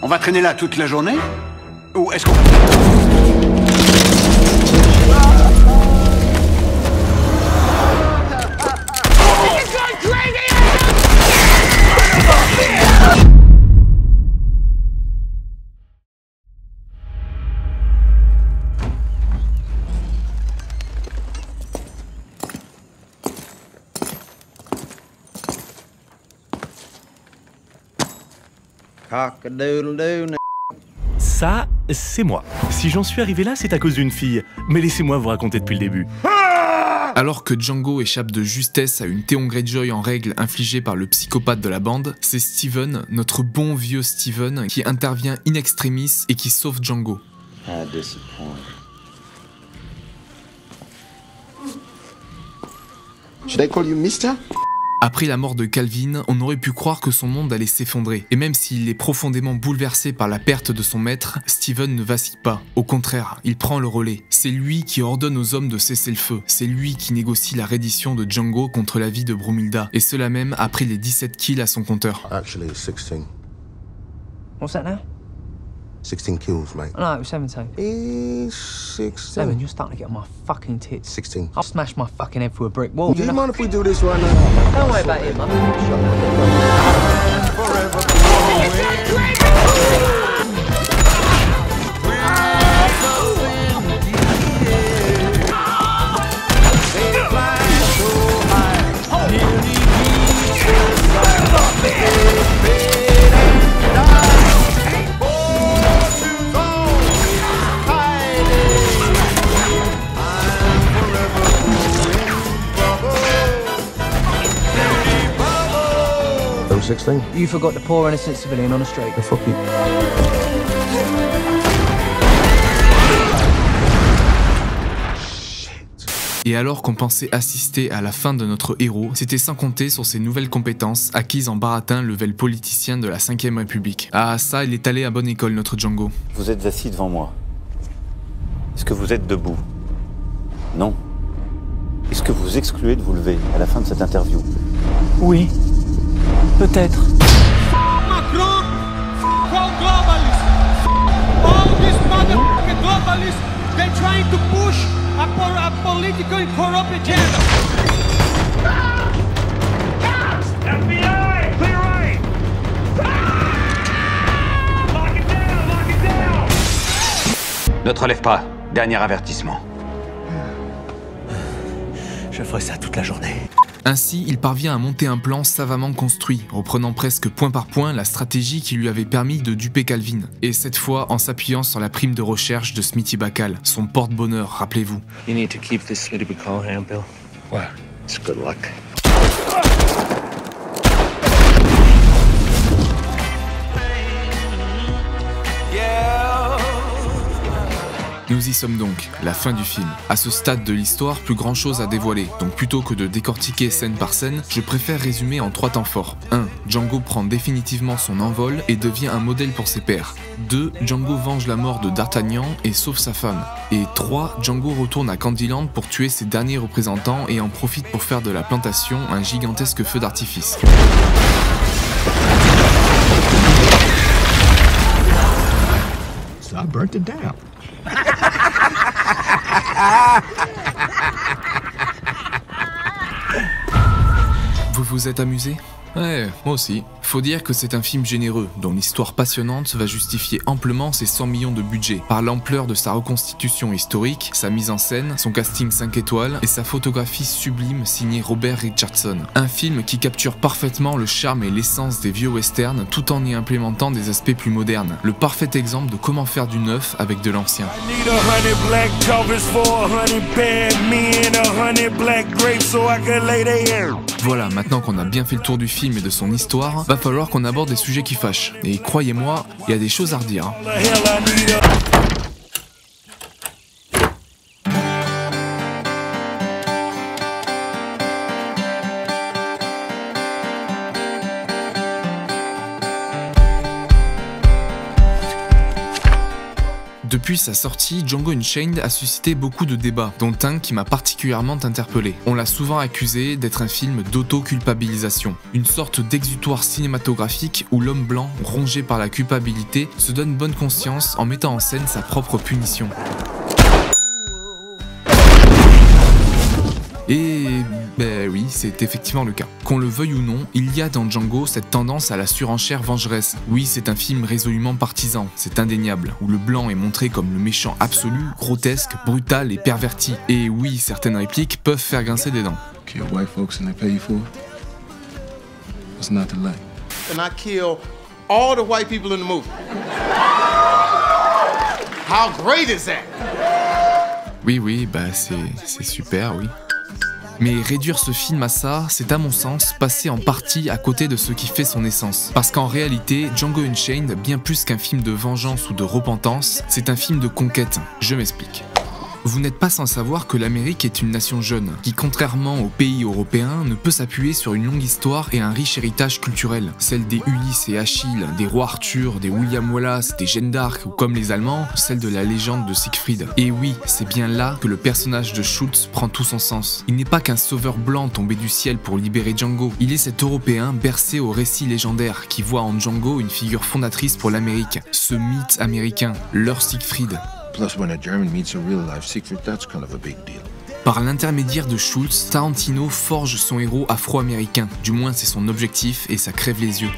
On va traîner là toute la journée? Ou est-ce qu'on... Ça, c'est moi. Si j'en suis arrivé là, c'est à cause d'une fille. Mais laissez-moi vous raconter depuis le début. Alors que Django échappe de justesse à une Theon Greyjoy en règle infligée par le psychopathe de la bande, c'est Steven, notre bon vieux Steven, qui intervient in extremis et qui sauve Django. Should I call you Mister? Après la mort de Calvin, on aurait pu croire que son monde allait s'effondrer. Et même s'il est profondément bouleversé par la perte de son maître, Steven ne vacille pas. Au contraire, il prend le relais. C'est lui qui ordonne aux hommes de cesser le feu. C'est lui qui négocie la reddition de Django contre la vie de Brumilda. Et cela même après les 17 kills à son compteur. Actually, 16. What's that now? 16 kills, mate. No, 17. 16. 7, you're starting to get on my fucking tits. 16. I'll smash my fucking head through a brick wall. Do you mind if we do this right now? Don't worry about it, man. Those 16? You forgot the poor innocent civilian on the street. The fuck you. Et alors qu'on pensait assister à la fin de notre héros, c'était sans compter sur ses nouvelles compétences acquises en baratin level politicien de la 5ème République. Ah ça, il est allé à bonne école notre Django. Vous êtes assis devant moi. Est-ce que vous êtes debout? Non. Est-ce que vous excluez de vous lever à la fin de cette interview? Oui. Peut-être. Macron! All globalists! All these motherfucking globalists! They're trying to push a political and corrupt agenda! FBI! Clear right! Lock it down! Lock it down! Ne te relève pas. Dernier avertissement. Je ferai ça toute la journée. Ainsi, il parvient à monter un plan savamment construit, reprenant presque point par point la stratégie qui lui avait permis de duper Calvin. Et cette fois en s'appuyant sur la prime de recherche de Smithy Bacal, son porte-bonheur, rappelez-vous. You need to keep this Smithy Bacal hand, Bill. Well, it's good luck. Nous y sommes donc, la fin du film. À ce stade de l'histoire, plus grand chose à dévoiler, donc plutôt que de décortiquer scène par scène, je préfère résumer en 3 temps forts. 1. Django prend définitivement son envol et devient un modèle pour ses pairs. 2. Django venge la mort de D'Artagnan et sauve sa femme. Et 3. Django retourne à Candyland pour tuer ses derniers représentants et en profite pour faire de la plantation un gigantesque feu d'artifice. So I burnt it down. Vous vous êtes amusé ? Ouais, moi aussi. Faut dire que c'est un film généreux, dont l'histoire passionnante va justifier amplement ses 100 millions de budget, par l'ampleur de sa reconstitution historique, sa mise en scène, son casting 5 étoiles et sa photographie sublime signée Robert Richardson. Un film qui capture parfaitement le charme et l'essence des vieux westerns tout en y implémentant des aspects plus modernes. Le parfait exemple de comment faire du neuf avec de l'ancien. Voilà, maintenant qu'on a bien fait le tour du film et de son histoire, va falloir qu'on aborde des sujets qui fâchent. Et croyez-moi, il y a des choses à redire. Depuis sa sortie, Django Unchained a suscité beaucoup de débats, dont un qui m'a particulièrement interpellé. On l'a souvent accusé d'être un film d'auto-culpabilisation, une sorte d'exutoire cinématographique où l'homme blanc, rongé par la culpabilité, se donne bonne conscience en mettant en scène sa propre punition. Et ben oui, c'est effectivement le cas. Qu'on le veuille ou non, il y a dans Django cette tendance à la surenchère vengeresse. Oui, c'est un film résolument partisan, c'est indéniable, où le blanc est montré comme le méchant absolu, grotesque, brutal et perverti. Et oui, certaines répliques peuvent faire grincer des dents. Kill white folks and they pay you for it. What's not to like? And I kill all the white people in the movie. How great is that? Oui, bah c'est super, oui. Mais réduire ce film à ça, c'est à mon sens passer en partie à côté de ce qui fait son essence. Parce qu'en réalité, Django Unchained, bien plus qu'un film de vengeance ou de repentance, c'est un film de conquête. Je m'explique. Vous n'êtes pas sans savoir que l'Amérique est une nation jeune, qui contrairement aux pays européens, ne peut s'appuyer sur une longue histoire et un riche héritage culturel. Celle des Ulysse et Achille, des rois Arthur, des William Wallace, des Jeanne d'Arc, ou comme les Allemands, celle de la légende de Siegfried. Et oui, c'est bien là que le personnage de Schultz prend tout son sens. Il n'est pas qu'un sauveur blanc tombé du ciel pour libérer Django, il est cet Européen bercé au récit légendaire, qui voit en Django une figure fondatrice pour l'Amérique, ce mythe américain, leur Siegfried. Plus, when a German meets a real-life Siegfried, that's kind of a big deal. Par l'intermédiaire de Schultz, Tarantino forge son héros afro-américain. Du moins, c'est son objectif et ça crève les yeux.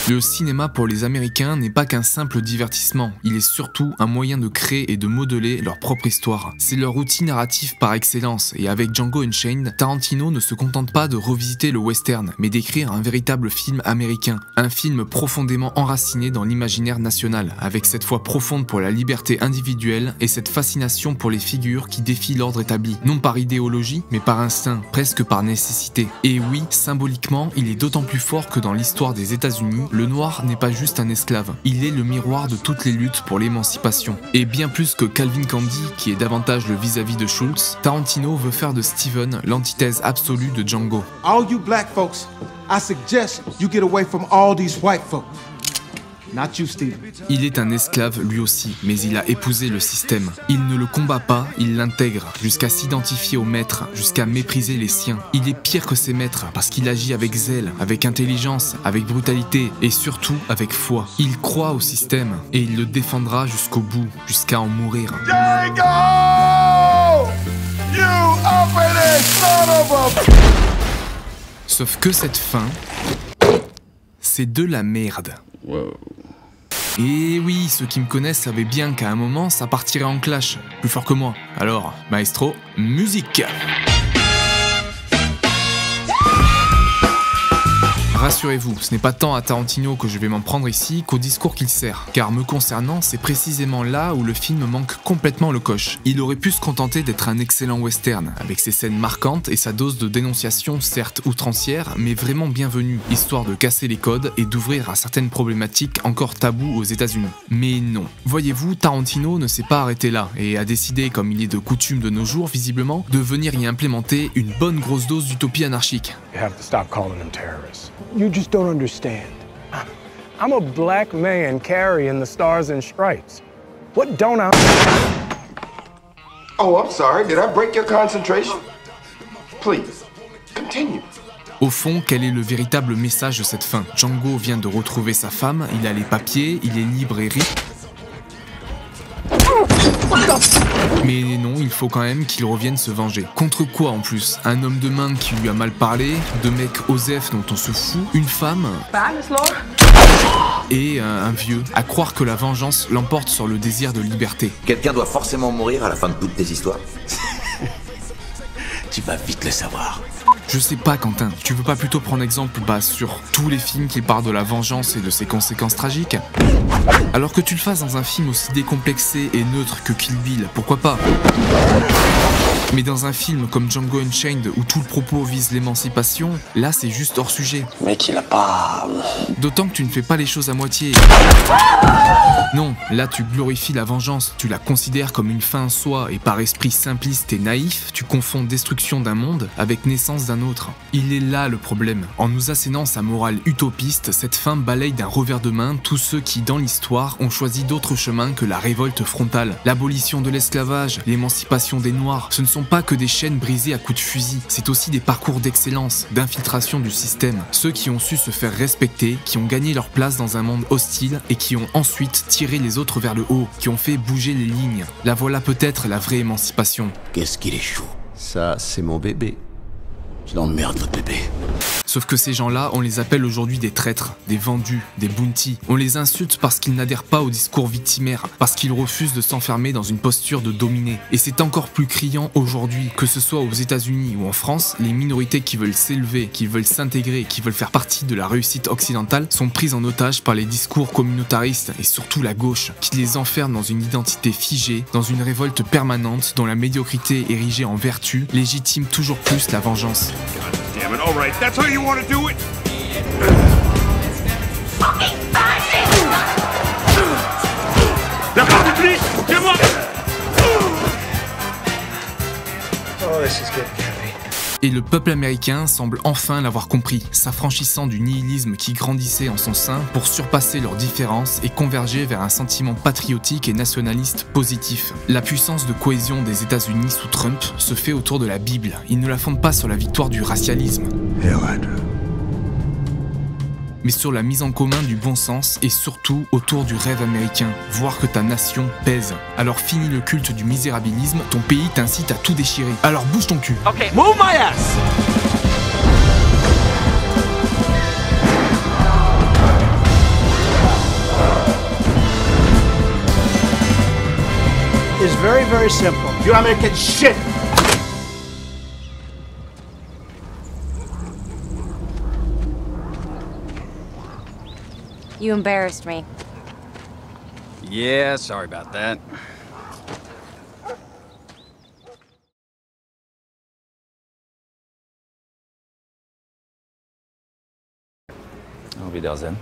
Le cinéma pour les Américains n'est pas qu'un simple divertissement, il est surtout un moyen de créer et de modeler leur propre histoire. C'est leur outil narratif par excellence, et avec Django Unchained, Tarantino ne se contente pas de revisiter le western, mais d'écrire un véritable film américain. Un film profondément enraciné dans l'imaginaire national, avec cette foi profonde pour la liberté individuelle et cette fascination pour les figures qui défient l'ordre établi, non par idéologie, mais par instinct, presque par nécessité. Et oui, symboliquement, il est d'autant plus fort que dans l'histoire des États-Unis, le noir n'est pas juste un esclave, il est le miroir de toutes les luttes pour l'émancipation. Et bien plus que Calvin Candy, qui est davantage le vis-à-vis de Schultz, Tarantino veut faire de Steven l'antithèse absolue de Django. All you black folks, I suggest you get away from all these white folks. Not you, Steven. Il est un esclave lui aussi, mais il a épousé le système. Il ne le combat pas, il l'intègre, jusqu'à s'identifier au maître, jusqu'à mépriser les siens. Il est pire que ses maîtres, parce qu'il agit avec zèle, avec intelligence, avec brutalité, et surtout avec foi. Il croit au système, et il le défendra jusqu'au bout, jusqu'à en mourir. Django! You uppity son of a... Sauf que cette fin, c'est de la merde. Wow. Et oui, ceux qui me connaissent savaient bien qu'à un moment, ça partirait en clash. Plus fort que moi. Alors, maestro, musique! Rassurez-vous, ce n'est pas tant à Tarantino que je vais m'en prendre ici qu'au discours qu'il sert, car me concernant, c'est précisément là où le film manque complètement le coche. Il aurait pu se contenter d'être un excellent western, avec ses scènes marquantes et sa dose de dénonciation certes outrancière, mais vraiment bienvenue, histoire de casser les codes et d'ouvrir à certaines problématiques encore taboues aux États-Unis. Mais non. Voyez-vous, Tarantino ne s'est pas arrêté là, et a décidé, comme il est de coutume de nos jours visiblement, de venir y implémenter une bonne grosse dose d'utopie anarchique. You have to stop calling them terrorists. You just don't understand. I'm a black man carrying the stars and stripes. What don't I... Oh, I'm sorry. Did I break your concentration? Please, continue. Au fond, quel est le véritable message de cette fin? Django vient de retrouver sa femme, il a les papiers, il est libre et riche. Mais non, il faut quand même qu'il revienne se venger. Contre quoi en plus? Un homme de main qui lui a mal parlé, deux mecs Osef dont on se fout, une femme et un vieux. À croire que la vengeance l'emporte sur le désir de liberté. Quelqu'un doit forcément mourir à la fin de toutes tes histoires. Tu vas vite le savoir. Je sais pas, Quentin, tu veux pas plutôt prendre exemple sur tous les films qui parlent de la vengeance et de ses conséquences tragiques? Alors que tu le fasses dans un film aussi décomplexé et neutre que Kill Bill, pourquoi pas? Mais dans un film comme Django Unchained où tout le propos vise l'émancipation, là c'est juste hors sujet. Mec, il a pas... D'autant que tu ne fais pas les choses à moitié. Non, là tu glorifies la vengeance, tu la considères comme une fin en soi et par esprit simpliste et naïf, tu confonds destruction d'un monde avec naissance d'un autre. Il est là le problème. En nous assénant sa morale utopiste, cette fin balaye d'un revers de main tous ceux qui, dans l'histoire, ont choisi d'autres chemins que la révolte frontale. L'abolition de l'esclavage, l'émancipation des Noirs, ce ne sont pas que des chaînes brisées à coups de fusil, c'est aussi des parcours d'excellence, d'infiltration du système. Ceux qui ont su se faire respecter, qui ont gagné leur place dans un monde hostile et qui ont ensuite tiré les autres vers le haut, qui ont fait bouger les lignes. La voilà peut-être la vraie émancipation. Qu'est-ce qu'il est chaud. Ça, c'est mon bébé. Je l'emmerde, votre bébé. Sauf que ces gens-là, on les appelle aujourd'hui des traîtres, des vendus, des bounties. On les insulte parce qu'ils n'adhèrent pas au discours victimaire, parce qu'ils refusent de s'enfermer dans une posture de dominé. Et c'est encore plus criant aujourd'hui, que ce soit aux États-Unis ou en France, les minorités qui veulent s'élever, qui veulent s'intégrer, qui veulent faire partie de la réussite occidentale, sont prises en otage par les discours communautaristes et surtout la gauche, qui les enferme dans une identité figée, dans une révolte permanente dont la médiocrité érigée en vertu légitime toujours plus la vengeance. Damn it, all right, that's how you want to do it? La porte police, c'est moi! Oh, this is getting heavy. Et le peuple américain semble enfin l'avoir compris, s'affranchissant du nihilisme qui grandissait en son sein pour surpasser leurs différences et converger vers un sentiment patriotique et nationaliste positif. La puissance de cohésion des États-Unis sous Trump se fait autour de la Bible. Ils ne la fondent pas sur la victoire du racialisme, mais sur la mise en commun du bon sens et surtout autour du rêve américain, voir que ta nation pèse. Alors fini le culte du misérabilisme, ton pays t'incite à tout déchirer. Alors bouge ton cul. Okay, move my ass! It's very, very simple. You American shit! You embarrassed me. Yeah, sorry about that. Auf Wiedersehen.